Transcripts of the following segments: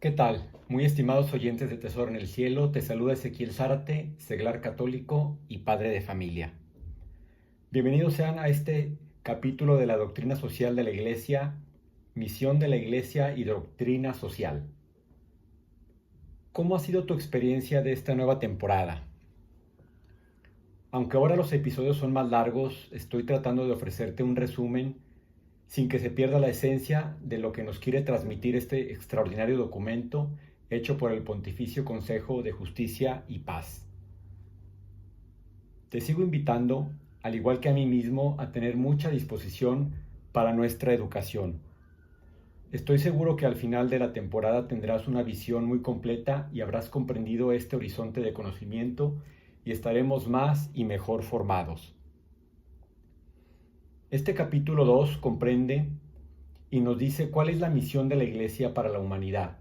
¿Qué tal? Muy estimados oyentes de Tesoro en el Cielo, te saluda Ezequiel Zárate, seglar católico y padre de familia. Bienvenidos sean a este capítulo de la doctrina social de la Iglesia, misión de la Iglesia y doctrina social. ¿Cómo ha sido tu experiencia de esta nueva temporada? Aunque ahora los episodios son más largos, estoy tratando de ofrecerte un resumen sin que se pierda la esencia de lo que nos quiere transmitir este extraordinario documento hecho por el Pontificio Consejo de Justicia y Paz. Te sigo invitando, al igual que a mí mismo, a tener mucha disposición para nuestra educación. Estoy seguro que al final de la temporada tendrás una visión muy completa y habrás comprendido este horizonte de conocimiento y estaremos más y mejor formados. Este capítulo 2 comprende y nos dice cuál es la misión de la Iglesia para la humanidad,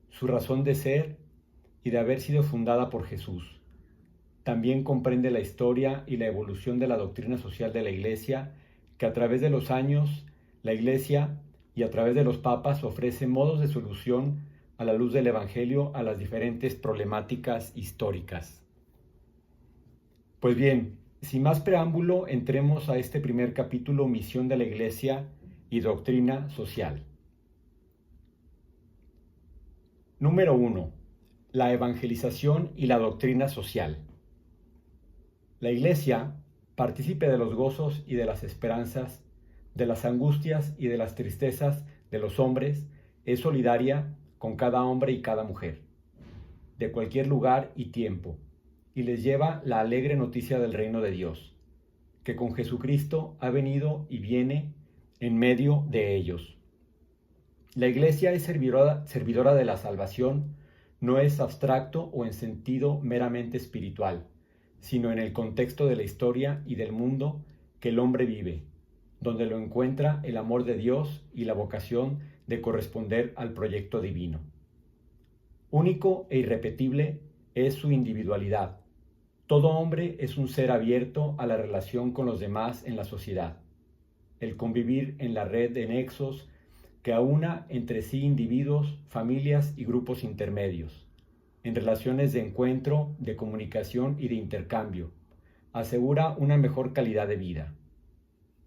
su razón de ser y de haber sido fundada por Jesús. También comprende la historia y la evolución de la doctrina social de la Iglesia, que a través de los años, la Iglesia y a través de los papas ofrece modos de solución a la luz del Evangelio a las diferentes problemáticas históricas. Pues bien, sin más preámbulo, entremos a este primer capítulo, Misión de la Iglesia y Doctrina Social. Número 1. La evangelización y la doctrina social. La Iglesia, partícipe de los gozos y de las esperanzas, de las angustias y de las tristezas de los hombres, es solidaria con cada hombre y cada mujer, de cualquier lugar y tiempo, y les lleva la alegre noticia del reino de Dios, que con Jesucristo ha venido y viene en medio de ellos. La Iglesia es servidora de la salvación, no es abstracto o en sentido meramente espiritual, sino en el contexto de la historia y del mundo que el hombre vive, donde lo encuentra el amor de Dios y la vocación de corresponder al proyecto divino. Único e irrepetible es su individualidad. Todo hombre es un ser abierto a la relación con los demás en la sociedad. El convivir en la red de nexos que aúna entre sí individuos, familias y grupos intermedios, en relaciones de encuentro, de comunicación y de intercambio, asegura una mejor calidad de vida.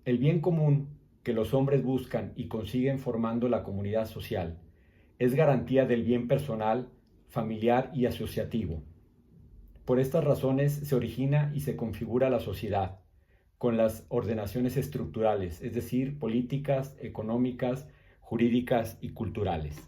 El bien común que los hombres buscan y consiguen formando la comunidad social es garantía del bien personal, familiar y asociativo. Por estas razones se origina y se configura la sociedad, con las ordenaciones estructurales, es decir, políticas, económicas, jurídicas y culturales.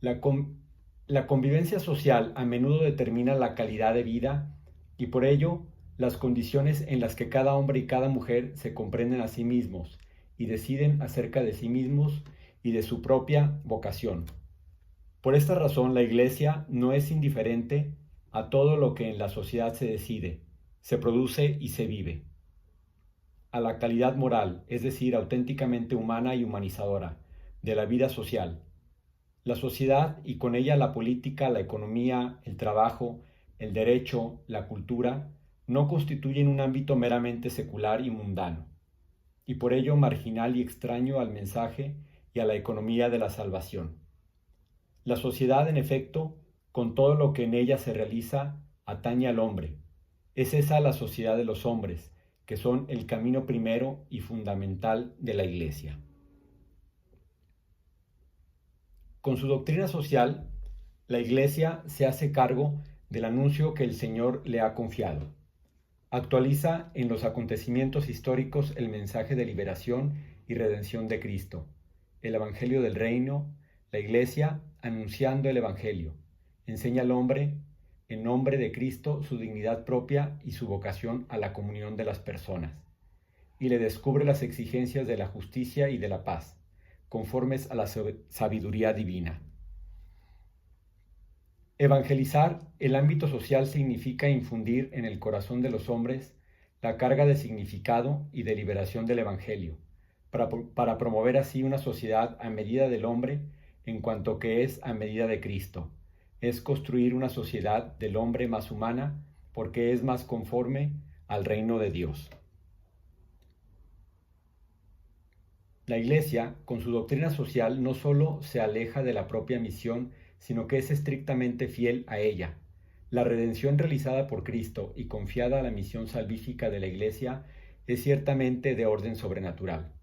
La, con- la convivencia social a menudo determina la calidad de vida y por ello las condiciones en las que cada hombre y cada mujer se comprenden a sí mismos y deciden acerca de sí mismos y de su propia vocación. Por esta razón, la Iglesia no es indiferente a todo lo que en la sociedad se decide, se produce y se vive. A la calidad moral, es decir, auténticamente humana y humanizadora, de la vida social. La sociedad y con ella la política, la economía, el trabajo, el derecho, la cultura, no constituyen un ámbito meramente secular y mundano, y por ello marginal y extraño al mensaje y a la economía de la salvación. La sociedad, en efecto, con todo lo que en ella se realiza, atañe al hombre. Es esa la sociedad de los hombres, que son el camino primero y fundamental de la Iglesia. Con su doctrina social, la Iglesia se hace cargo del anuncio que el Señor le ha confiado. Actualiza en los acontecimientos históricos el mensaje de liberación y redención de Cristo, el Evangelio del Reino, la Iglesia anunciando el Evangelio. Enseña al hombre, en nombre de Cristo, su dignidad propia y su vocación a la comunión de las personas, y le descubre las exigencias de la justicia y de la paz, conformes a la sabiduría divina. Evangelizar el ámbito social significa infundir en el corazón de los hombres la carga de significado y de liberación del Evangelio, para promover así una sociedad a medida del hombre en cuanto que es a medida de Cristo. Es construir una sociedad del hombre más humana porque es más conforme al reino de Dios. La Iglesia, con su doctrina social, no solo se aleja de la propia misión, sino que es estrictamente fiel a ella. La redención realizada por Cristo y confiada a la misión salvífica de la Iglesia es ciertamente de orden sobrenatural.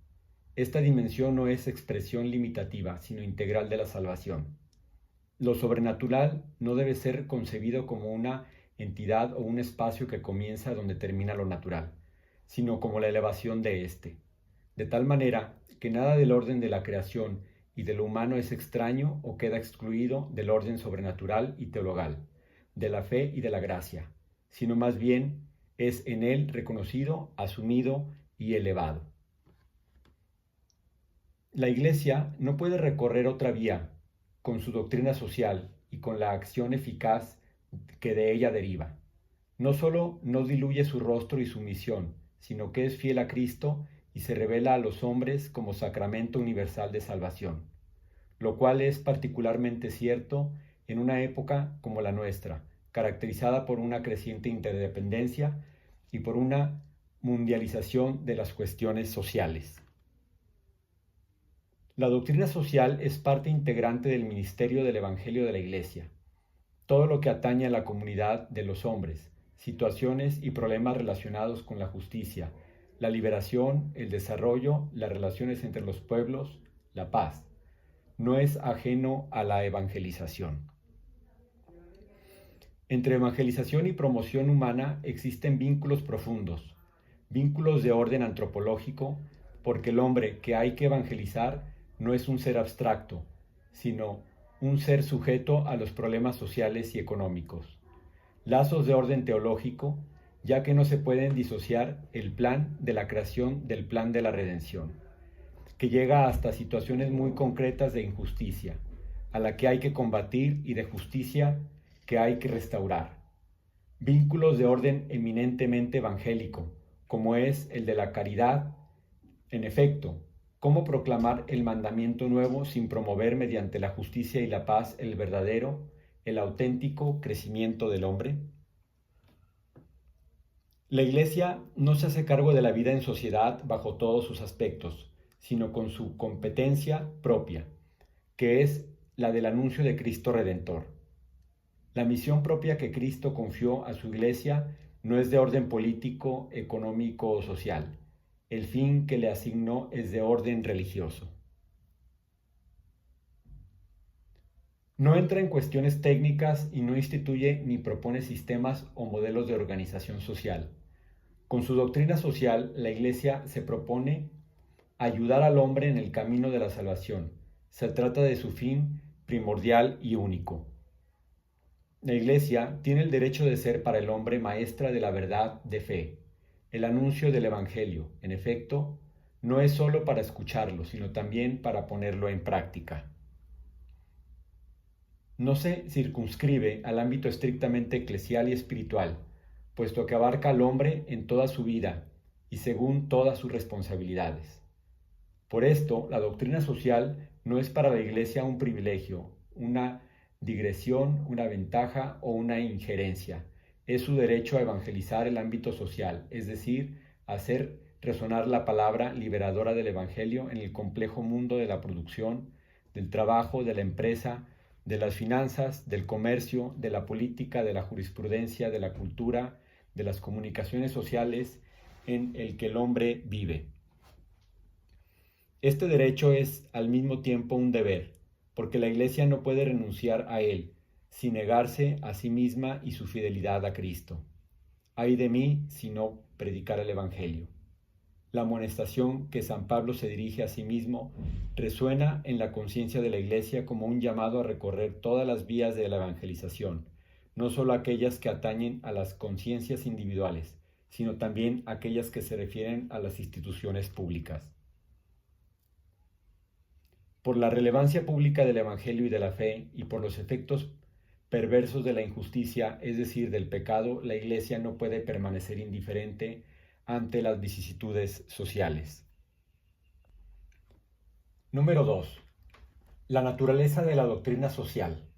Esta dimensión no es expresión limitativa, sino integral de la salvación. Lo sobrenatural no debe ser concebido como una entidad o un espacio que comienza donde termina lo natural, sino como la elevación de éste, de tal manera que nada del orden de la creación y de lo humano es extraño o queda excluido del orden sobrenatural y teologal, de la fe y de la gracia, sino más bien es en él reconocido, asumido y elevado. La Iglesia no puede recorrer otra vía con su doctrina social y con la acción eficaz que de ella deriva. No solo no diluye su rostro y su misión, sino que es fiel a Cristo y se revela a los hombres como sacramento universal de salvación, lo cual es particularmente cierto en una época como la nuestra, caracterizada por una creciente interdependencia y por una mundialización de las cuestiones sociales. La doctrina social es parte integrante del ministerio del Evangelio de la Iglesia. Todo lo que atañe a la comunidad de los hombres, situaciones y problemas relacionados con la justicia, la liberación, el desarrollo, las relaciones entre los pueblos, la paz, no es ajeno a la evangelización. Entre evangelización y promoción humana existen vínculos profundos, vínculos de orden antropológico, porque el hombre que hay que evangelizar no es un ser abstracto, sino un ser sujeto a los problemas sociales y económicos. Lazos de orden teológico, ya que no se pueden disociar el plan de la creación del plan de la redención, que llega hasta situaciones muy concretas de injusticia, a la que hay que combatir, y de justicia que hay que restaurar. Vínculos de orden eminentemente evangélico, como es el de la caridad. En efecto, ¿cómo proclamar el mandamiento nuevo sin promover mediante la justicia y la paz el verdadero, el auténtico crecimiento del hombre? La Iglesia no se hace cargo de la vida en sociedad bajo todos sus aspectos, sino con su competencia propia, que es la del anuncio de Cristo Redentor. La misión propia que Cristo confió a su Iglesia no es de orden político, económico o social. El fin que le asignó es de orden religioso. No entra en cuestiones técnicas y no instituye ni propone sistemas o modelos de organización social. Con su doctrina social, la Iglesia se propone ayudar al hombre en el camino de la salvación. Se trata de su fin primordial y único. La Iglesia tiene el derecho de ser para el hombre maestra de la verdad de fe. El anuncio del Evangelio, en efecto, no es sólo para escucharlo, sino también para ponerlo en práctica. No se circunscribe al ámbito estrictamente eclesial y espiritual, puesto que abarca al hombre en toda su vida y según todas sus responsabilidades. Por esto, la doctrina social no es para la Iglesia un privilegio, una digresión, una ventaja o una injerencia. Es su derecho a evangelizar el ámbito social, es decir, hacer resonar la palabra liberadora del Evangelio en el complejo mundo de la producción, del trabajo, de la empresa, de las finanzas, del comercio, de la política, de la jurisprudencia, de la cultura, de las comunicaciones sociales en el que el hombre vive. Este derecho es al mismo tiempo un deber, porque la Iglesia no puede renunciar a él, sin negarse a sí misma y su fidelidad a Cristo. Ay de mí si no predicar el Evangelio. La amonestación que San Pablo se dirige a sí mismo resuena en la conciencia de la Iglesia como un llamado a recorrer todas las vías de la evangelización, no solo aquellas que atañen a las conciencias individuales, sino también aquellas que se refieren a las instituciones públicas. Por la relevancia pública del Evangelio y de la fe, y por los efectos perversos de la injusticia, es decir, del pecado, la Iglesia no puede permanecer indiferente ante las vicisitudes sociales. Número 2. La naturaleza de la doctrina social.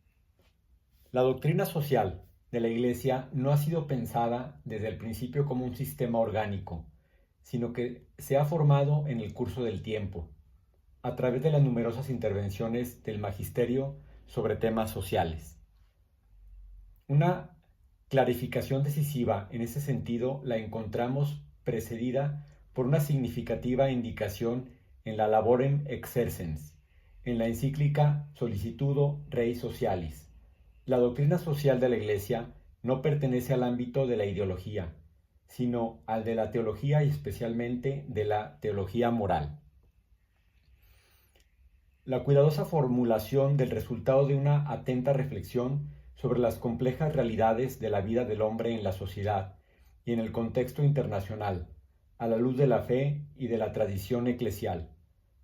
La doctrina social de la Iglesia no ha sido pensada desde el principio como un sistema orgánico, sino que se ha formado en el curso del tiempo, a través de las numerosas intervenciones del magisterio sobre temas sociales. Una clarificación decisiva en ese sentido la encontramos precedida por una significativa indicación en la Laborem Exercens, en la encíclica Solicitudo Rei Socialis. La doctrina social de la Iglesia no pertenece al ámbito de la ideología, sino al de la teología y especialmente de la teología moral. La cuidadosa formulación del resultado de una atenta reflexión sobre las complejas realidades de la vida del hombre en la sociedad y en el contexto internacional, a la luz de la fe y de la tradición eclesial.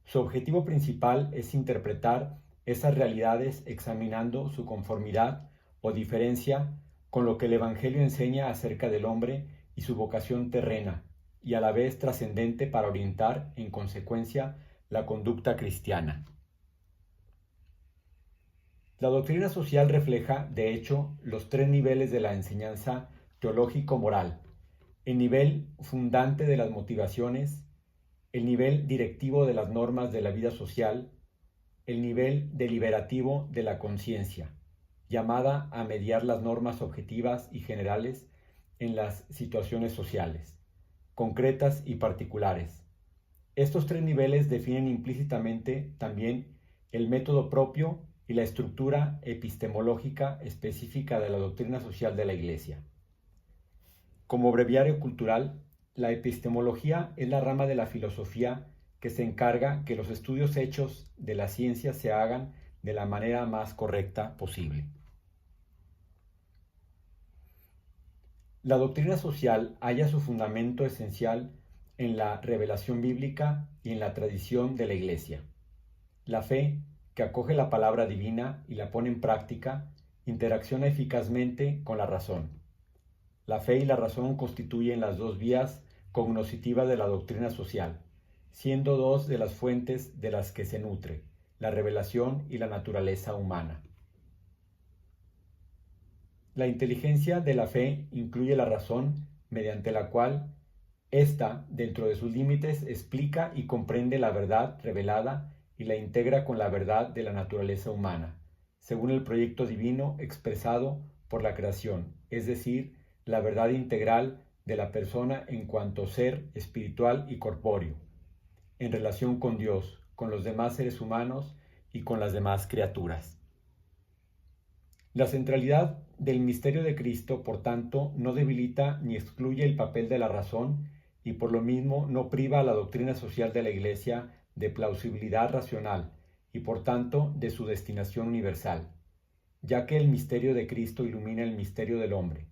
Su objetivo principal es interpretar esas realidades examinando su conformidad o diferencia con lo que el Evangelio enseña acerca del hombre y su vocación terrena, y a la vez trascendente para orientar, en consecuencia, la conducta cristiana. La doctrina social refleja, de hecho, los tres niveles de la enseñanza teológico-moral: el nivel fundante de las motivaciones, el nivel directivo de las normas de la vida social, el nivel deliberativo de la conciencia, llamada a mediar las normas objetivas y generales en las situaciones sociales, concretas y particulares. Estos tres niveles definen implícitamente también el método propio y la estructura epistemológica específica de la doctrina social de la Iglesia. Como breviario cultural, la epistemología es la rama de la filosofía que se encarga que los estudios hechos de la ciencia se hagan de la manera más correcta posible. La doctrina social halla su fundamento esencial en la revelación bíblica y en la tradición de la Iglesia. La fe, que acoge la palabra divina y la pone en práctica, interacciona eficazmente con la razón. La fe y la razón constituyen las dos vías cognoscitivas de la doctrina social, siendo dos de las fuentes de las que se nutre, la revelación y la naturaleza humana. La inteligencia de la fe incluye la razón, mediante la cual ésta, dentro de sus límites, explica y comprende la verdad revelada y la integra con la verdad de la naturaleza humana, según el proyecto divino expresado por la creación, es decir, la verdad integral de la persona en cuanto ser espiritual y corpóreo, en relación con Dios, con los demás seres humanos y con las demás criaturas. La centralidad del misterio de Cristo, por tanto, no debilita ni excluye el papel de la razón y por lo mismo no priva a la doctrina social de la Iglesia de plausibilidad racional y por tanto de su destinación universal, ya que el misterio de Cristo ilumina el misterio del hombre.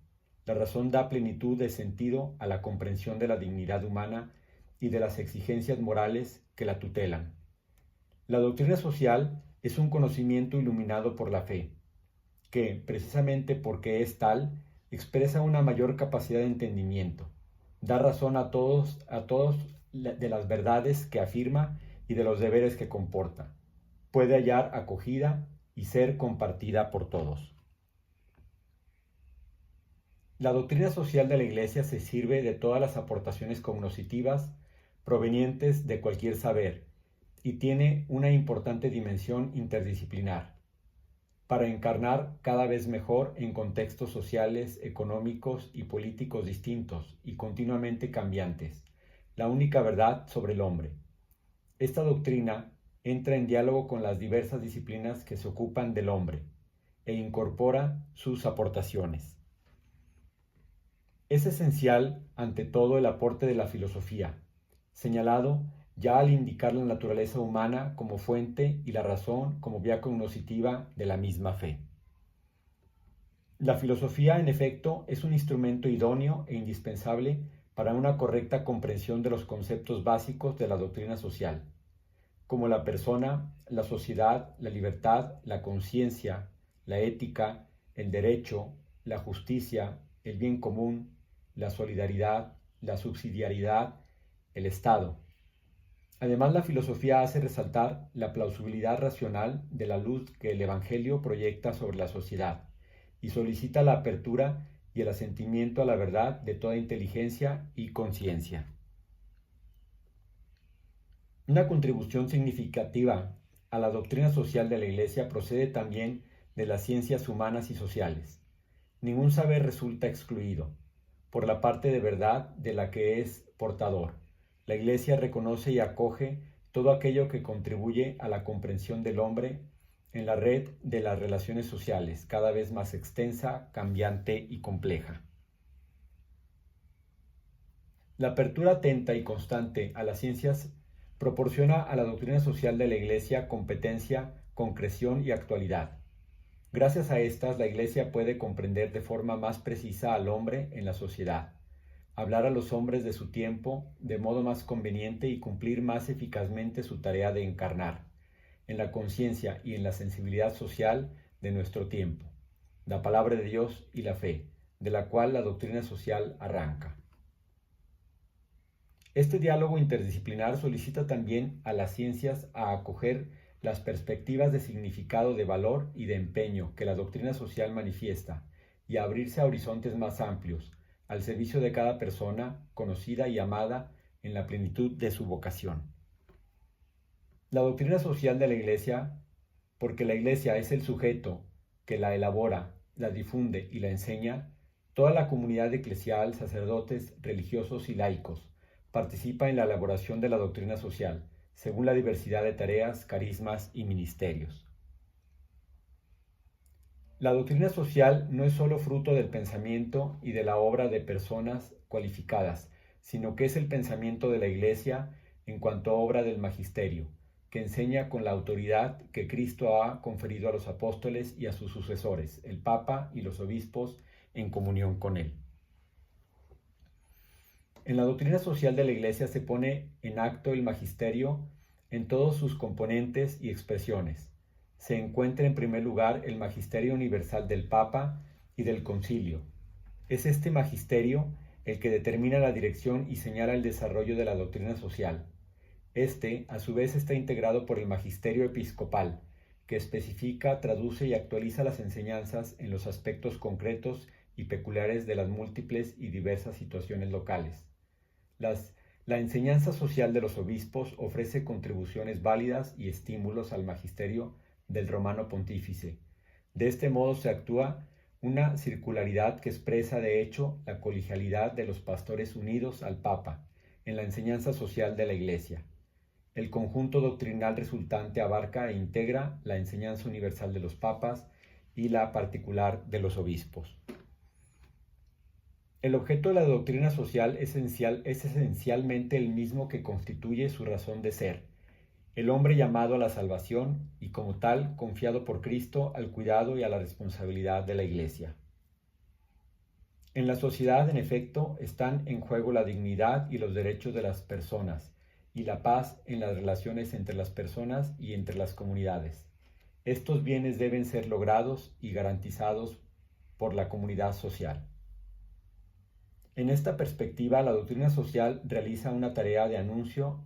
La razón da plenitud de sentido a la comprensión de la dignidad humana y de las exigencias morales que la tutelan. La doctrina social es un conocimiento iluminado por la fe, que, precisamente porque es tal, expresa una mayor capacidad de entendimiento, da razón a todos de las verdades que afirma y de los deberes que comporta, puede hallar acogida y ser compartida por todos. La doctrina social de la Iglesia se sirve de todas las aportaciones cognoscitivas provenientes de cualquier saber y tiene una importante dimensión interdisciplinar, para encarnar cada vez mejor en contextos sociales, económicos y políticos distintos y continuamente cambiantes, la única verdad sobre el hombre. Esta doctrina entra en diálogo con las diversas disciplinas que se ocupan del hombre e incorpora sus aportaciones. Es esencial, ante todo, el aporte de la filosofía, señalado ya al indicar la naturaleza humana como fuente y la razón como vía cognoscitiva de la misma fe. La filosofía, en efecto, es un instrumento idóneo e indispensable para una correcta comprensión de los conceptos básicos de la doctrina social, como la persona, la sociedad, la libertad, la conciencia, la ética, el derecho, la justicia, el bien común, la solidaridad, la subsidiariedad, el Estado. Además, la filosofía hace resaltar la plausibilidad racional de la luz que el Evangelio proyecta sobre la sociedad y solicita la apertura y el asentimiento a la verdad de toda inteligencia y conciencia. Una contribución significativa a la doctrina social de la Iglesia procede también de las ciencias humanas y sociales. Ningún saber resulta excluido por la parte de verdad de la que es portador. La Iglesia reconoce y acoge todo aquello que contribuye a la comprensión del hombre en la red de las relaciones sociales, cada vez más extensa, cambiante y compleja. La apertura atenta y constante a las ciencias proporciona a la doctrina social de la Iglesia competencia, concreción y actualidad. Gracias a estas, la Iglesia puede comprender de forma más precisa al hombre en la sociedad, hablar a los hombres de su tiempo de modo más conveniente y cumplir más eficazmente su tarea de encarnar, en la conciencia y en la sensibilidad social de nuestro tiempo, la palabra de Dios y la fe, de la cual la doctrina social arranca. Este diálogo interdisciplinar solicita también a las ciencias a acoger las perspectivas de significado, de valor y de empeño que la doctrina social manifiesta y a abrirse a horizontes más amplios, al servicio de cada persona conocida y amada en la plenitud de su vocación. La doctrina social de la Iglesia, porque la Iglesia es el sujeto que la elabora, la difunde y la enseña, toda la comunidad eclesial, sacerdotes, religiosos y laicos, participa en la elaboración de la doctrina social, según la diversidad de tareas, carismas y ministerios. La doctrina social no es solo fruto del pensamiento y de la obra de personas cualificadas, sino que es el pensamiento de la Iglesia en cuanto a obra del magisterio, que enseña con la autoridad que Cristo ha conferido a los apóstoles y a sus sucesores, el Papa y los obispos, en comunión con él. En la doctrina social de la Iglesia se pone en acto el magisterio en todos sus componentes y expresiones. Se encuentra en primer lugar el magisterio universal del Papa y del Concilio. Es este magisterio el que determina la dirección y señala el desarrollo de la doctrina social. Este, a su vez, está integrado por el magisterio episcopal, que especifica, traduce y actualiza las enseñanzas en los aspectos concretos y peculiares de las múltiples y diversas situaciones locales. La enseñanza social de los obispos ofrece contribuciones válidas y estímulos al magisterio del Romano Pontífice. De este modo se actúa una circularidad que expresa de hecho la colegialidad de los pastores unidos al Papa en la enseñanza social de la Iglesia. El conjunto doctrinal resultante abarca e integra la enseñanza universal de los papas y la particular de los obispos. El objeto de la doctrina social es esencialmente el mismo que constituye su razón de ser, el hombre llamado a la salvación y como tal confiado por Cristo al cuidado y a la responsabilidad de la Iglesia. En la sociedad, en efecto, están en juego la dignidad y los derechos de las personas y la paz en las relaciones entre las personas y entre las comunidades. Estos bienes deben ser logrados y garantizados por la comunidad social. En esta perspectiva, la doctrina social realiza una tarea de anuncio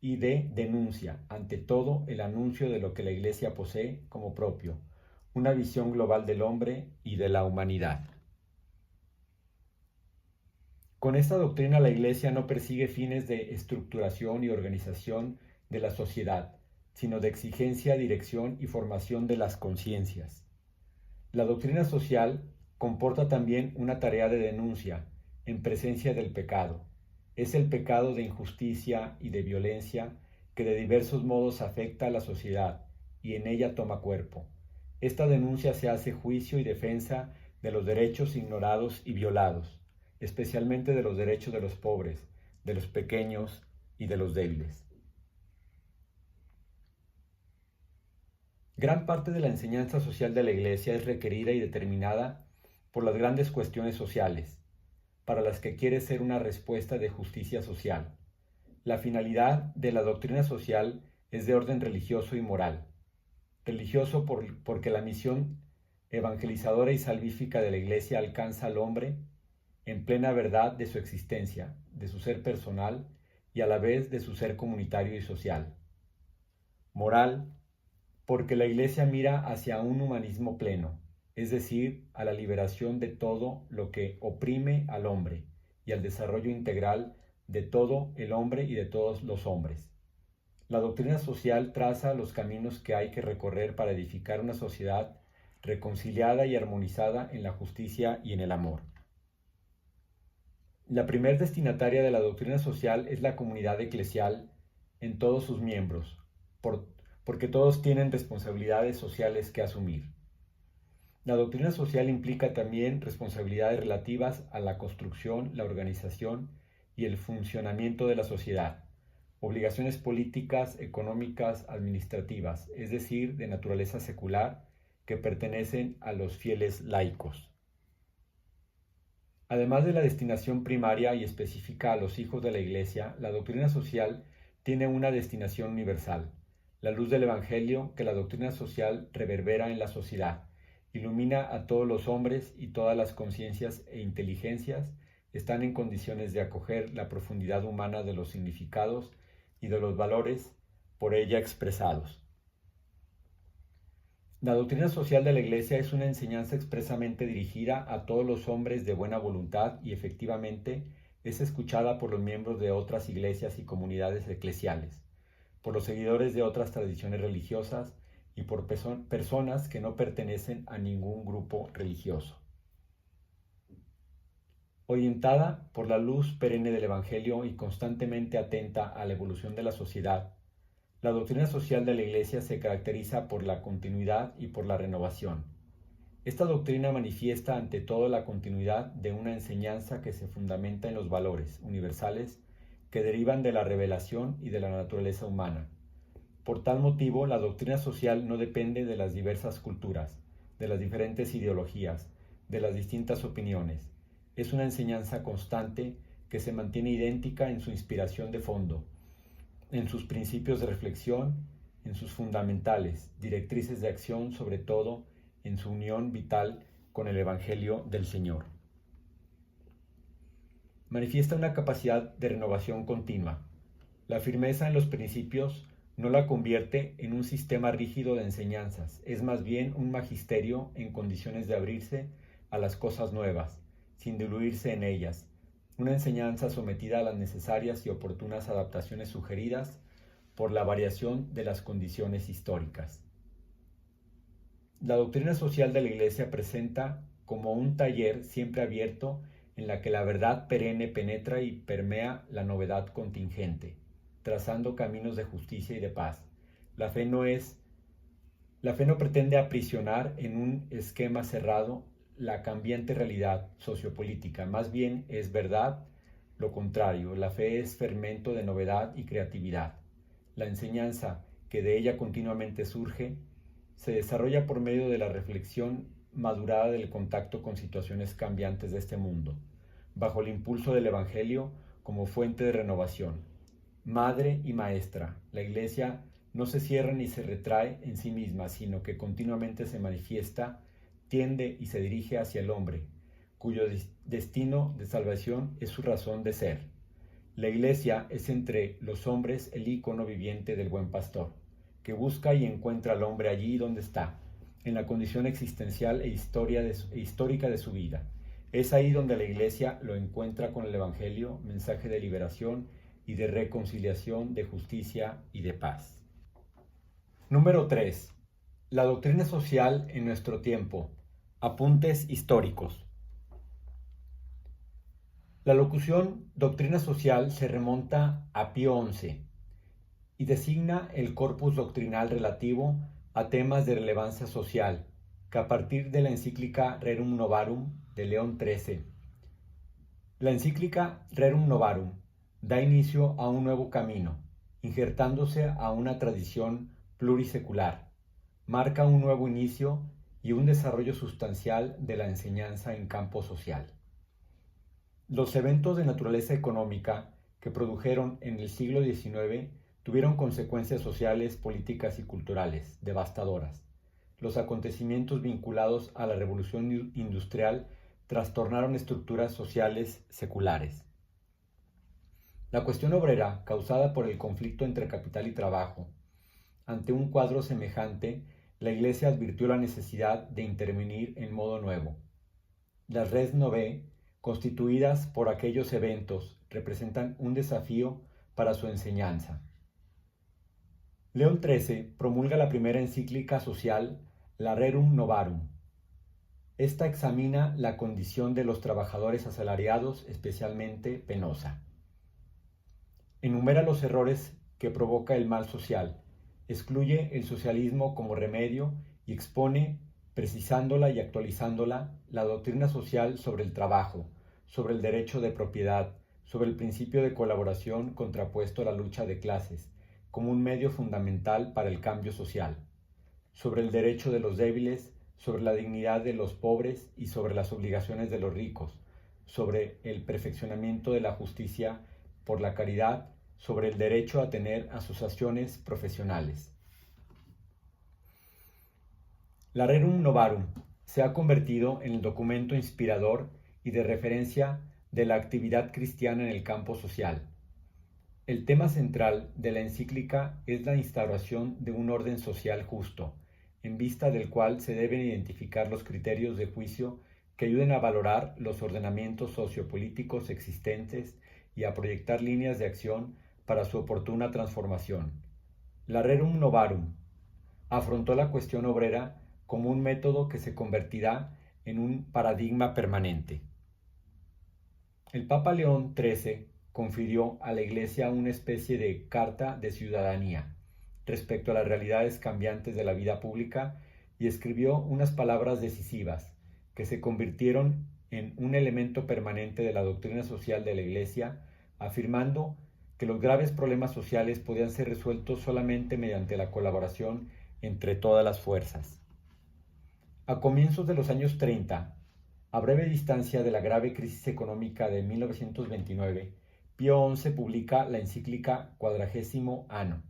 y de denuncia, ante todo el anuncio de lo que la Iglesia posee como propio, una visión global del hombre y de la humanidad. Con esta doctrina la Iglesia no persigue fines de estructuración y organización de la sociedad, sino de exigencia, dirección y formación de las conciencias. La doctrina social comporta también una tarea de denuncia en presencia del pecado. Es el pecado de injusticia y de violencia que de diversos modos afecta a la sociedad y en ella toma cuerpo. Esta denuncia se hace juicio y defensa de los derechos ignorados y violados, especialmente de los derechos de los pobres, de los pequeños y de los débiles. Gran parte de la enseñanza social de la Iglesia es requerida y determinada por las grandes cuestiones sociales, para las que quiere ser una respuesta de justicia social. La finalidad de la doctrina social es de orden religioso y moral. Religioso porque la misión evangelizadora y salvífica de la Iglesia alcanza al hombre en plena verdad de su existencia, de su ser personal y a la vez de su ser comunitario y social. Moral, porque la Iglesia mira hacia un humanismo pleno, es decir, a la liberación de todo lo que oprime al hombre y al desarrollo integral de todo el hombre y de todos los hombres. La doctrina social traza los caminos que hay que recorrer para edificar una sociedad reconciliada y armonizada en la justicia y en el amor. La primer destinataria de la doctrina social es la comunidad eclesial en todos sus miembros, porque todos tienen responsabilidades sociales que asumir. La doctrina social implica también responsabilidades relativas a la construcción, la organización y el funcionamiento de la sociedad, obligaciones políticas, económicas, administrativas, es decir, de naturaleza secular, que pertenecen a los fieles laicos. Además de la destinación primaria y específica a los hijos de la Iglesia, la doctrina social tiene una destinación universal, la luz del Evangelio que la doctrina social reverbera en la sociedad, ilumina a todos los hombres y todas las conciencias e inteligencias están en condiciones de acoger la profundidad humana de los significados y de los valores por ella expresados. La doctrina social de la Iglesia es una enseñanza expresamente dirigida a todos los hombres de buena voluntad y efectivamente es escuchada por los miembros de otras iglesias y comunidades eclesiales, por los seguidores de otras tradiciones religiosas y por personas que no pertenecen a ningún grupo religioso. Orientada por la luz perenne del Evangelio y constantemente atenta a la evolución de la sociedad, la doctrina social de la Iglesia se caracteriza por la continuidad y por la renovación. Esta doctrina manifiesta ante todo la continuidad de una enseñanza que se fundamenta en los valores universales que derivan de la revelación y de la naturaleza humana. Por tal motivo, la doctrina social no depende de las diversas culturas, de las diferentes ideologías, de las distintas opiniones. Es una enseñanza constante que se mantiene idéntica en su inspiración de fondo, en sus principios de reflexión, en sus fundamentales, directrices de acción, sobre todo en su unión vital con el Evangelio del Señor. Manifiesta una capacidad de renovación continua. La firmeza en los principios no la convierte en un sistema rígido de enseñanzas, es más bien un magisterio en condiciones de abrirse a las cosas nuevas, sin diluirse en ellas, una enseñanza sometida a las necesarias y oportunas adaptaciones sugeridas por la variación de las condiciones históricas. La doctrina social de la Iglesia presenta como un taller siempre abierto en la que la verdad perenne penetra y permea la novedad contingente, trazando caminos de justicia y de paz. La fe no pretende aprisionar en un esquema cerrado la cambiante realidad sociopolítica, más bien es verdad lo contrario, la fe es fermento de novedad y creatividad. La enseñanza que de ella continuamente surge se desarrolla por medio de la reflexión madurada del contacto con situaciones cambiantes de este mundo, bajo el impulso del Evangelio como fuente de renovación. Madre y maestra, la Iglesia no se cierra ni se retrae en sí misma, sino que continuamente se manifiesta, tiende y se dirige hacia el hombre, cuyo destino de salvación es su razón de ser. La Iglesia es entre los hombres el ícono viviente del buen pastor, que busca y encuentra al hombre allí donde está, en la condición existencial e histórica de su vida. Es ahí donde la Iglesia lo encuentra con el Evangelio, mensaje de liberación y de reconciliación, de justicia y de paz. Número 3. La doctrina social en nuestro tiempo. Apuntes históricos. La locución doctrina social se remonta a Pío XI y designa el corpus doctrinal relativo a temas de relevancia social, que a partir de la encíclica Rerum Novarum de León XIII. La encíclica Rerum Novarum da inicio a un nuevo camino, injertándose a una tradición plurisecular, marca un nuevo inicio y un desarrollo sustancial de la enseñanza en campo social. Los eventos de naturaleza económica que produjeron en el siglo XIX tuvieron consecuencias sociales, políticas y culturales devastadoras. Los acontecimientos vinculados a la revolución industrial trastornaron estructuras sociales seculares. La cuestión obrera, causada por el conflicto entre capital y trabajo, ante un cuadro semejante, la Iglesia advirtió la necesidad de intervenir en modo nuevo. Las res novae, constituidas por aquellos eventos, representan un desafío para su enseñanza. León XIII promulga la primera encíclica social, la Rerum Novarum. Esta examina la condición de los trabajadores asalariados, especialmente penosa. Enumera los errores que provoca el mal social, excluye el socialismo como remedio y expone, precisándola y actualizándola, la doctrina social sobre el trabajo, sobre el derecho de propiedad, sobre el principio de colaboración contrapuesto a la lucha de clases, como un medio fundamental para el cambio social, sobre el derecho de los débiles, sobre la dignidad de los pobres y sobre las obligaciones de los ricos, sobre el perfeccionamiento de la justicia por la caridad, sobre el derecho a tener asociaciones profesionales. La Rerum Novarum se ha convertido en el documento inspirador y de referencia de la actividad cristiana en el campo social. El tema central de la encíclica es la instauración de un orden social justo, en vista del cual se deben identificar los criterios de juicio que ayuden a valorar los ordenamientos sociopolíticos existentes y a proyectar líneas de acción para su oportuna transformación. La Rerum Novarum afrontó la cuestión obrera como un método que se convertirá en un paradigma permanente. El Papa León XIII confirió a la Iglesia una especie de carta de ciudadanía respecto a las realidades cambiantes de la vida pública y escribió unas palabras decisivas que se convirtieron en un elemento permanente de la doctrina social de la Iglesia, afirmando que los graves problemas sociales podían ser resueltos solamente mediante la colaboración entre todas las fuerzas. A comienzos de los años 30, a breve distancia de la grave crisis económica de 1929, Pío XI publica la encíclica Quadragésimo Anno,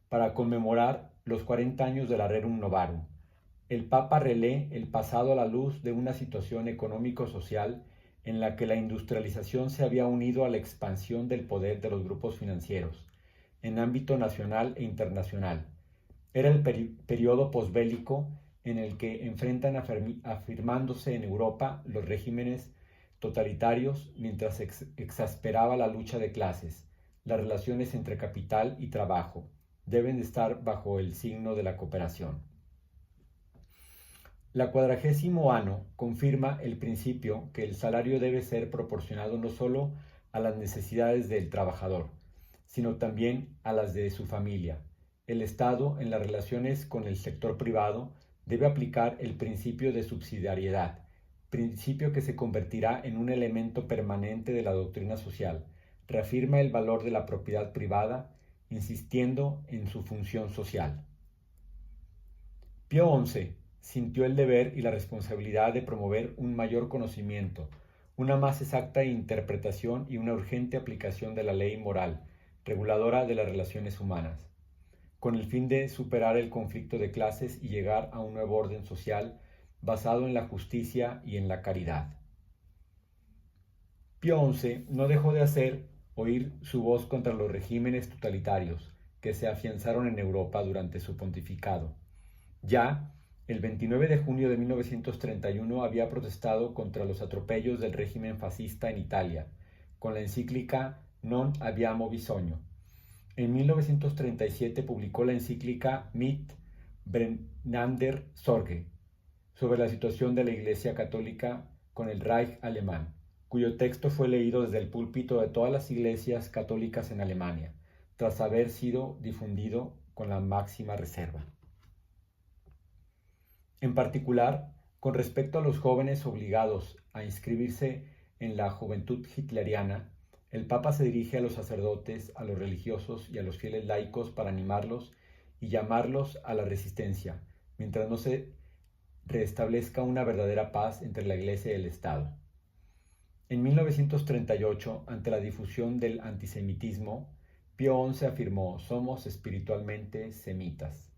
para conmemorar los 40 años de la Rerum Novarum. El Papa relee el pasado a la luz de una situación económico-social en la que la industrialización se había unido a la expansión del poder de los grupos financieros, en ámbito nacional e internacional. Era el periodo posbélico en el que enfrentan afirmándose en Europa los regímenes totalitarios mientras exasperaba la lucha de clases. Las relaciones entre capital y trabajo deben de estar bajo el signo de la cooperación. La Quadragésimo Anno confirma el principio que el salario debe ser proporcionado no solo a las necesidades del trabajador, sino también a las de su familia. El Estado, en las relaciones con el sector privado, debe aplicar el principio de subsidiariedad, principio que se convertirá en un elemento permanente de la doctrina social. Reafirma el valor de la propiedad privada, insistiendo en su función social. Pío XI sintió el deber y la responsabilidad de promover un mayor conocimiento, una más exacta interpretación y una urgente aplicación de la ley moral, reguladora de las relaciones humanas, con el fin de superar el conflicto de clases y llegar a un nuevo orden social basado en la justicia y en la caridad. Pío XI no dejó de hacer oír su voz contra los regímenes totalitarios que se afianzaron en Europa durante su pontificado. Ya el 29 de junio de 1931 había protestado contra los atropellos del régimen fascista en Italia, con la encíclica Non abbiamo bisogno. En 1937 publicó la encíclica Mit brennender Sorge sobre la situación de la Iglesia Católica con el Reich alemán, cuyo texto fue leído desde el púlpito de todas las iglesias católicas en Alemania, tras haber sido difundido con la máxima reserva. En particular, con respecto a los jóvenes obligados a inscribirse en la juventud hitleriana, el Papa se dirige a los sacerdotes, a los religiosos y a los fieles laicos para animarlos y llamarlos a la resistencia, mientras no se restablezca una verdadera paz entre la Iglesia y el Estado. En 1938, ante la difusión del antisemitismo, Pío XI afirmó: somos espiritualmente semitas.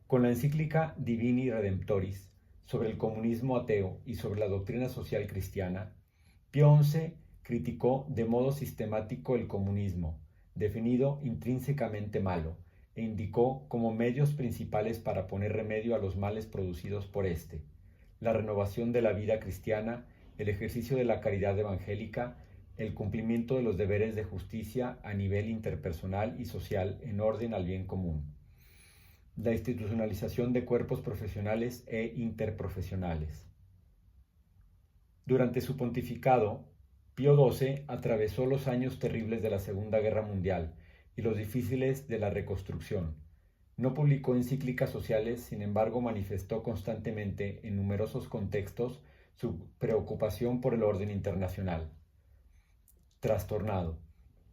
Con la encíclica Divini Redemptoris sobre el comunismo ateo y sobre la doctrina social cristiana, Pío XI criticó de modo sistemático el comunismo, definido intrínsecamente malo, e indicó como medios principales para poner remedio a los males producidos por éste: la renovación de la vida cristiana, el ejercicio de la caridad evangélica, el cumplimiento de los deberes de justicia a nivel interpersonal y social en orden al bien común, la institucionalización de cuerpos profesionales e interprofesionales. Durante su pontificado, Pío XII atravesó los años terribles de la Segunda Guerra Mundial y los difíciles de la reconstrucción. No publicó encíclicas sociales, sin embargo manifestó constantemente en numerosos contextos su preocupación por el orden internacional. Trastornado.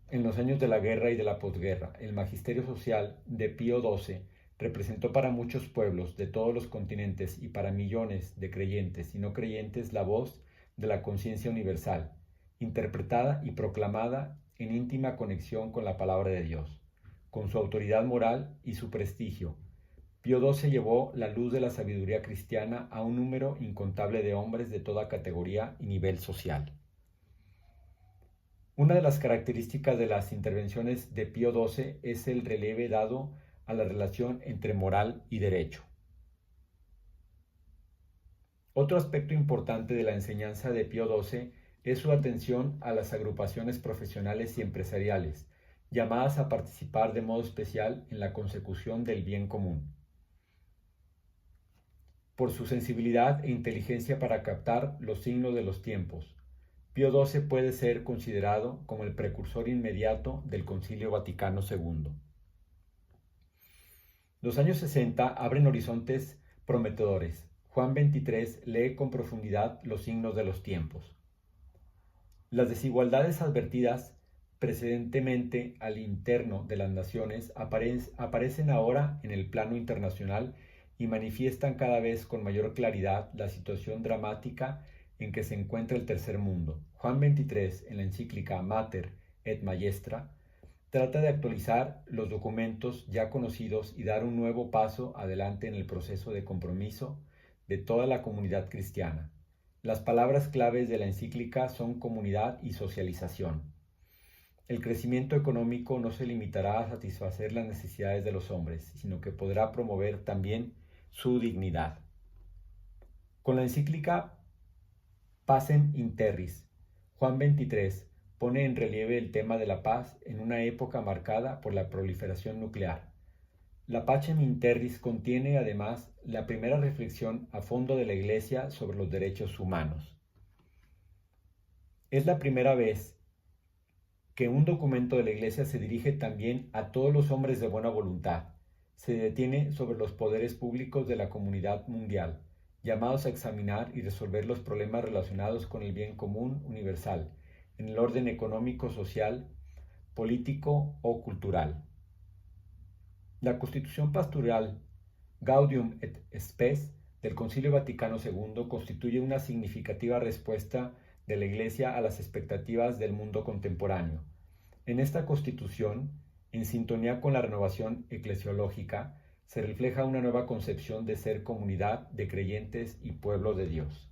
En los años de la guerra y de la posguerra, el magisterio social de Pío XII representó para muchos pueblos de todos los continentes y para millones de creyentes y no creyentes la voz de la conciencia universal, interpretada y proclamada en íntima conexión con la palabra de Dios. Con su autoridad moral y su prestigio, Pío XII llevó la luz de la sabiduría cristiana a un número incontable de hombres de toda categoría y nivel social. Una de las características de las intervenciones de Pío XII es el relieve dado a la relación entre moral y derecho. Otro aspecto importante de la enseñanza de Pío XII es su atención a las agrupaciones profesionales y empresariales, llamadas a participar de modo especial en la consecución del bien común. Por su sensibilidad e inteligencia para captar los signos de los tiempos, Pío XII puede ser considerado como el precursor inmediato del Concilio Vaticano II. Los años 60 abren horizontes prometedores. Juan XXIII lee con profundidad los signos de los tiempos. Las desigualdades advertidas precedentemente al interno de las naciones aparecen ahora en el plano internacional y manifiestan cada vez con mayor claridad la situación dramática en que se encuentra el tercer mundo. Juan XXIII, en la encíclica Mater et Majestra, trata de actualizar los documentos ya conocidos y dar un nuevo paso adelante en el proceso de compromiso de toda la comunidad cristiana. Las palabras claves de la encíclica son comunidad y socialización. El crecimiento económico no se limitará a satisfacer las necesidades de los hombres, sino que podrá promover también su dignidad. Con la encíclica Pacem in Terris, Juan XXIII pone en relieve el tema de la paz en una época marcada por la proliferación nuclear. La Pacem in Terris contiene además la primera reflexión a fondo de la Iglesia sobre los derechos humanos. Es la primera vez que un documento de la Iglesia se dirige también a todos los hombres de buena voluntad. Se detiene sobre los poderes públicos de la comunidad mundial, llamados a examinar y resolver los problemas relacionados con el bien común universal, en el orden económico, social, político o cultural. La Constitución Pastoral Gaudium et Spes del Concilio Vaticano II constituye una significativa respuesta de la Iglesia a las expectativas del mundo contemporáneo. En esta Constitución, en sintonía con la renovación eclesiológica, se refleja una nueva concepción de ser comunidad de creyentes y pueblo de Dios.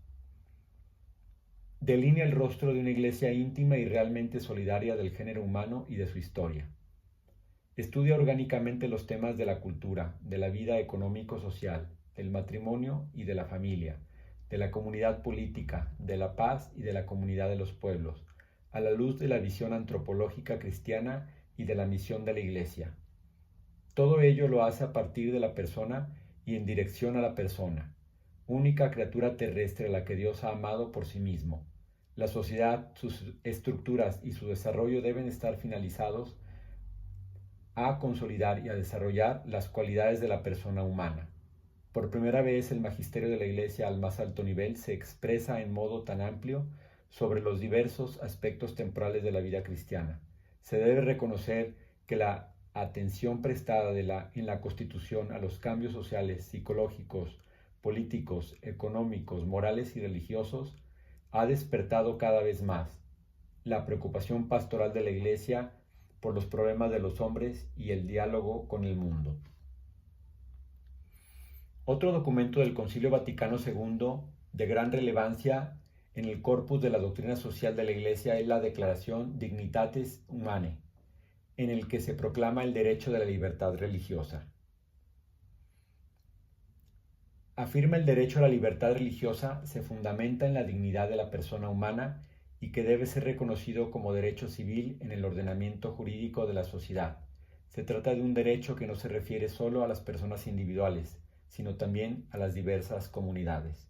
Delinea el rostro de una iglesia íntima y realmente solidaria del género humano y de su historia. Estudia orgánicamente los temas de la cultura, de la vida económico-social, del matrimonio y de la familia, de la comunidad política, de la paz y de la comunidad de los pueblos, a la luz de la visión antropológica cristiana y de la misión de la Iglesia. Todo ello lo hace a partir de la persona y en dirección a la persona, única criatura terrestre a la que Dios ha amado por sí mismo. La sociedad, sus estructuras y su desarrollo deben estar finalizados a consolidar y a desarrollar las cualidades de la persona humana. Por primera vez el magisterio de la Iglesia al más alto nivel se expresa en modo tan amplio sobre los diversos aspectos temporales de la vida cristiana. Se debe reconocer que la atención prestada en la Constitución a los cambios sociales, psicológicos, políticos, económicos, morales y religiosos ha despertado cada vez más la preocupación pastoral de la Iglesia por los problemas de los hombres y el diálogo con el mundo. Otro documento del Concilio Vaticano II de gran relevancia en el corpus de la doctrina social de la Iglesia es la Declaración Dignitatis Humanae, en el que se proclama el derecho de la libertad religiosa. Afirma el derecho a la libertad religiosa se fundamenta en la dignidad de la persona humana y que debe ser reconocido como derecho civil en el ordenamiento jurídico de la sociedad. Se trata de un derecho que no se refiere solo a las personas individuales, sino también a las diversas comunidades.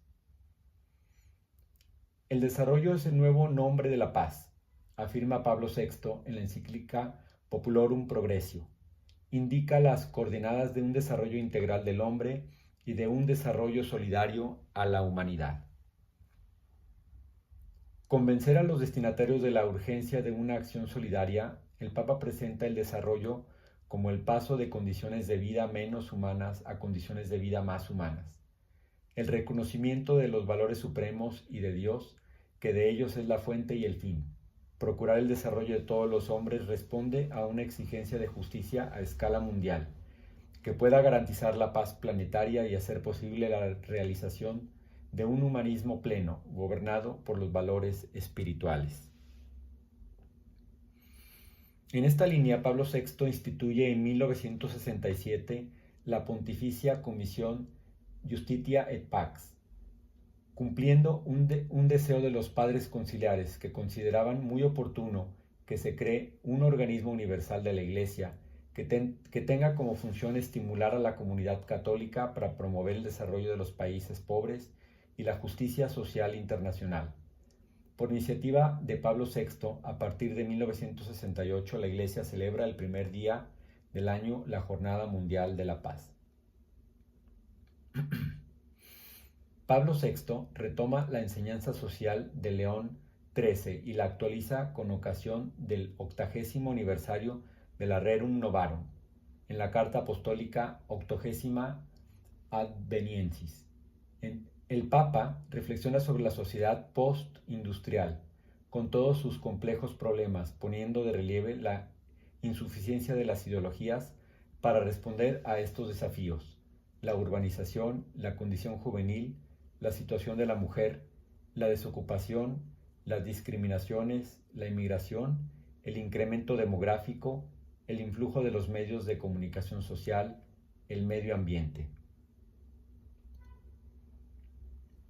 El desarrollo es el nuevo nombre de la paz, afirma Pablo VI en la encíclica Populorum Progressio. Indica las coordenadas de un desarrollo integral del hombre y de un desarrollo solidario a la humanidad. Convencer a los destinatarios de la urgencia de una acción solidaria, el Papa presenta el desarrollo como el paso de condiciones de vida menos humanas a condiciones de vida más humanas. El reconocimiento de los valores supremos y de Dios, que de ellos es la fuente y el fin. Procurar el desarrollo de todos los hombres responde a una exigencia de justicia a escala mundial, que pueda garantizar la paz planetaria y hacer posible la realización de un humanismo pleno, gobernado por los valores espirituales. En esta línea, Pablo VI instituye en 1967 la Pontificia Comisión Justitia et Pax, cumpliendo un deseo de los padres conciliares que consideraban muy oportuno que se cree un organismo universal de la Iglesia que tenga como función estimular a la comunidad católica para promover el desarrollo de los países pobres y la justicia social internacional. Por iniciativa de Pablo VI, a partir de 1968, la Iglesia celebra el primer día del año la Jornada Mundial de la Paz. Pablo VI retoma la enseñanza social de León XIII y la actualiza con ocasión del 80º aniversario de la Rerum Novarum, en la Carta Apostólica 80 Adveniensis. El Papa reflexiona sobre la sociedad post-industrial, con todos sus complejos problemas, poniendo de relieve la insuficiencia de las ideologías para responder a estos desafíos: la urbanización, la condición juvenil, la situación de la mujer, la desocupación, las discriminaciones, la inmigración, el incremento demográfico, el influjo de los medios de comunicación social, el medio ambiente.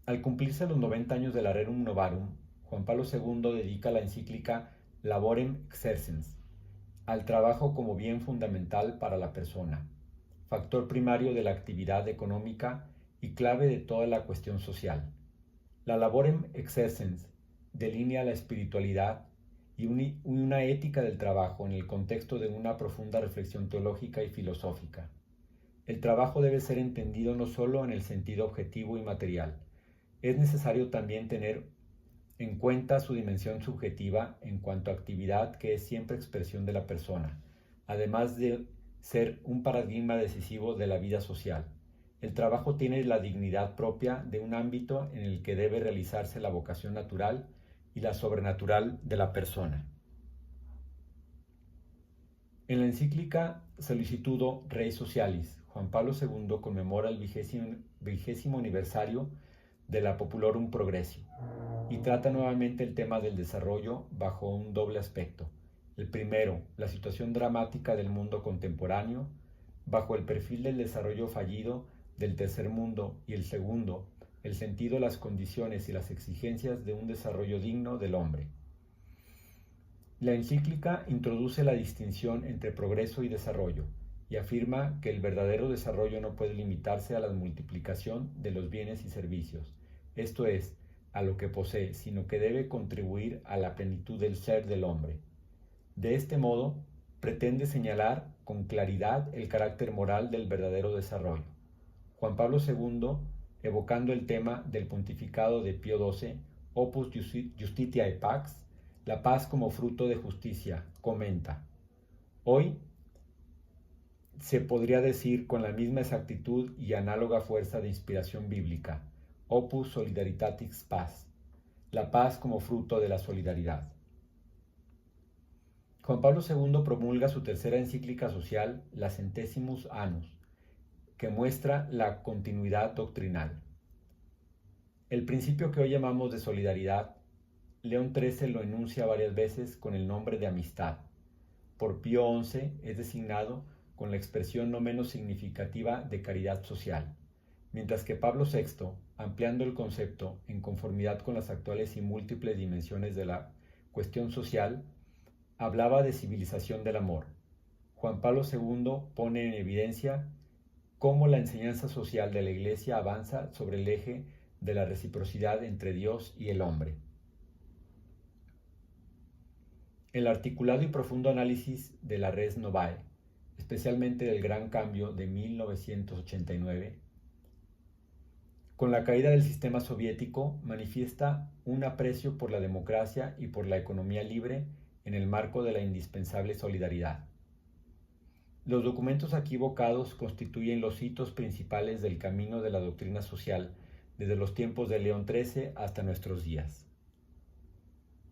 Al cumplirse los 90 años de la Rerum Novarum, Juan Pablo II dedica la encíclica Laborem Exercens al trabajo como bien fundamental para la persona, factor primario de la actividad económica y clave de toda la cuestión social. La Laborem Exercens delinea la espiritualidad y una ética del trabajo en el contexto de una profunda reflexión teológica y filosófica. El trabajo debe ser entendido no solo en el sentido objetivo y material. Es necesario también tener en cuenta su dimensión subjetiva en cuanto a actividad que es siempre expresión de la persona, además de ser un paradigma decisivo de la vida social. El trabajo tiene la dignidad propia de un ámbito en el que debe realizarse la vocación natural y la sobrenatural de la persona. En la encíclica Solicitudo Rei Socialis, Juan Pablo II conmemora el 20º aniversario de la Populorum Progressio y trata nuevamente el tema del desarrollo bajo un doble aspecto. El primero, la situación dramática del mundo contemporáneo bajo el perfil del desarrollo fallido del tercer mundo, y el segundo, el sentido, las condiciones y las exigencias de un desarrollo digno del hombre. La encíclica introduce la distinción entre progreso y desarrollo y afirma que el verdadero desarrollo no puede limitarse a la multiplicación de los bienes y servicios, esto es, a lo que posee, sino que debe contribuir a la plenitud del ser del hombre. De este modo, pretende señalar con claridad el carácter moral del verdadero desarrollo. Juan Pablo II, evocando el tema del pontificado de Pío XII, Opus Justitia et Pax, la paz como fruto de justicia, comenta: hoy se podría decir con la misma exactitud y análoga fuerza de inspiración bíblica, Opus Solidaritatis Paz, la paz como fruto de la solidaridad. Juan Pablo II promulga su tercera encíclica social, la Centesimus Annus, que muestra la continuidad doctrinal. El principio que hoy llamamos de solidaridad, León XIII lo enuncia varias veces con el nombre de amistad. Por Pío XI es designado con la expresión no menos significativa de caridad social, mientras que Pablo VI, ampliando el concepto en conformidad con las actuales y múltiples dimensiones de la cuestión social, hablaba de civilización del amor. Juan Pablo II pone en evidencia cómo la enseñanza social de la Iglesia avanza sobre el eje de la reciprocidad entre Dios y el hombre. El articulado y profundo análisis de la Res Novae, especialmente del Gran Cambio de 1989, con la caída del sistema soviético, manifiesta un aprecio por la democracia y por la economía libre en el marco de la indispensable solidaridad. Los documentos aquí evocados constituyen los hitos principales del camino de la doctrina social desde los tiempos de León XIII hasta nuestros días.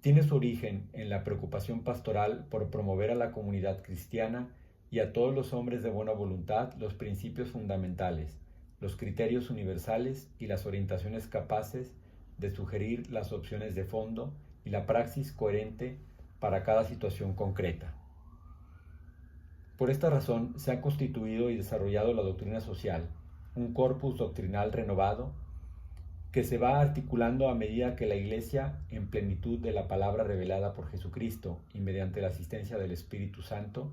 Tiene su origen en la preocupación pastoral por promover a la comunidad cristiana y a todos los hombres de buena voluntad los principios fundamentales, los criterios universales y las orientaciones capaces de sugerir las opciones de fondo y la praxis coherente para cada situación concreta. Por esta razón se ha constituido y desarrollado la doctrina social, un corpus doctrinal renovado que se va articulando a medida que la Iglesia, en plenitud de la palabra revelada por Jesucristo y mediante la asistencia del Espíritu Santo,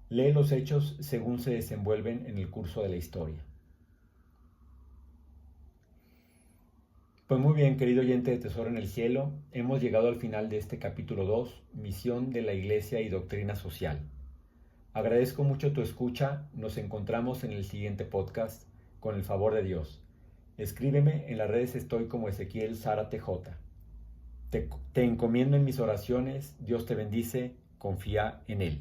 lee los hechos según se desenvuelven en el curso de la historia. Pues muy bien, querido oyente de Tesoro en el Cielo, hemos llegado al final de este capítulo 2, Misión de la Iglesia y Doctrina Social. Agradezco mucho tu escucha, nos encontramos en el siguiente podcast, con el favor de Dios. Escríbeme, en las redes estoy como Ezequiel Sara TJ. Te encomiendo en mis oraciones, Dios te bendice, confía en Él.